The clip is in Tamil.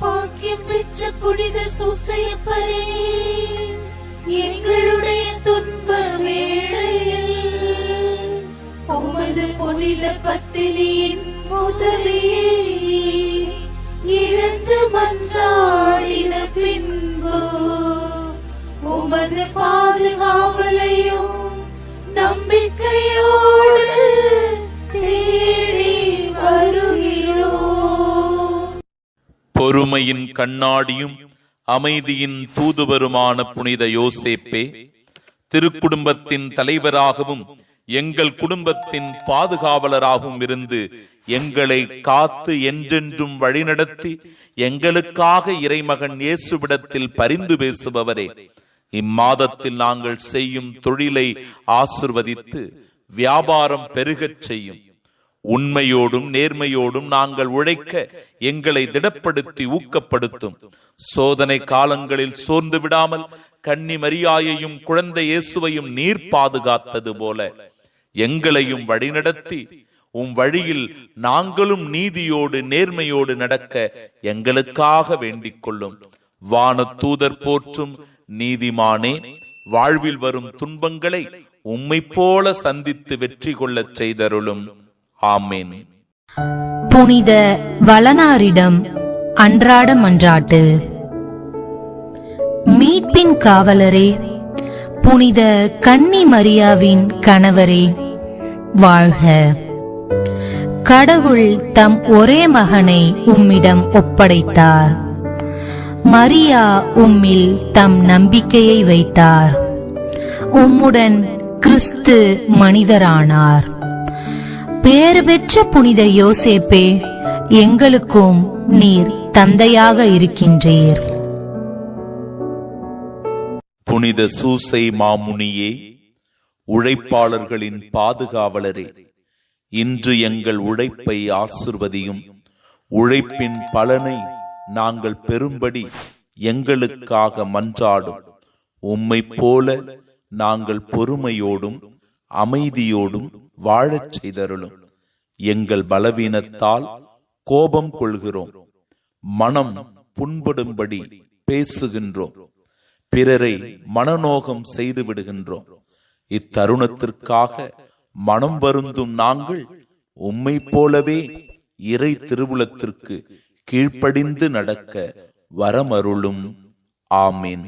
பாக்கியம் பெற்ற புனித சூசையப்பரே, எங்களுடைய துன்ப வேளையில் உமது புனித பத்தினியின் உதவியை இருந்து மன்றாடின பின்பு உமது பாதுகாவலையும் நம்பிக்கையோடு தேடி வருகிறோம். பொறுமையின் கண்ணாடியும் அமைதியின் தூதுவருமான புனித யோசேப்பே, திருக்குடும்பத்தின் தலைவராகவும் எங்கள் குடும்பத்தின் பாதுகாவலராகவும் இருந்து எங்களை காத்து என்றென்றும் வழிநடத்தி எங்களுக்காக இறைமகன் இயேசுவிடத்தில் பரிந்து பேசுபவரே, இம்மாதத்தில் நாங்கள் செய்யும் தொழிலை ஆசிர்வதித்து வியாபாரம் பெருகச் செய்யும். உண்மையோடும் நேர்மையோடும் நாங்கள் உழைக்க எங்களை திடப்படுத்தி ஊக்கப்படுத்தும். சோதனை காலங்களில் சோர்ந்து விடாமல் கன்னி மரியாயையும் குழந்தை இயேசுவையும் நீர் பாதுகாத்தது போல எங்களையும் வழிநடத்தி வழியில் நாங்களும் நீதியோடு நேர்மையோடு நடக்க எங்களுக்காக வேண்டிக் கொள்ளும். வான தூதர் போற்றும் நீதிமானே, வாழ்வில் வரும் துன்பங்களை உம்மை போல சந்தித்து வெற்றி கொள்ளச் செய்தருளும். ஆமேன். புனித வளனாரிடம் அன்றாட மன்றாட்டு. மீட்பின் காவலரே, புனித கன்னி மரியாவின் கணவரே, வாழ்க. கடவுள் தம் ஒரே மகனை உம்மிடம் ஒப்படைத்தார். மரியா உம்மில் தம் நம்பிக்கையை வைத்தார். உம்முடன் கிறிஸ்து மனிதரானார். பேறு பெற்ற புனித யோசேப்பே, எங்களுக்கும் நீர் தந்தையாக இருக்கின்றீர். புனித சூசை மாமுனியே, உழைப்பாளர்களின் பாதுகாவலரே, இன்று எங்கள் உழைப்பை ஆசிர்வதியும். உழைப்பின் பலனை நாங்கள் பெறும்படி எங்களுக்காக மன்றாடும். உம்மை போல நாங்கள் பொறுமையோடும் அமைதியோடும் வாழச் செய்தருளும். எங்கள் பலவீனத்தால் கோபம் கொள்கிறோம், மனம் புண்படும்படி பேசுகின்றோம், பிறரை மனநோகம் செய்து விடுகின்றோம். இத்தருணத்திற்காக மனம் வருந்தும் நாங்கள் உம்மை போலவே இறை திருவுளத்திற்கு கீழ்ப்படிந்து நடக்க வரமருளும். ஆமீன்.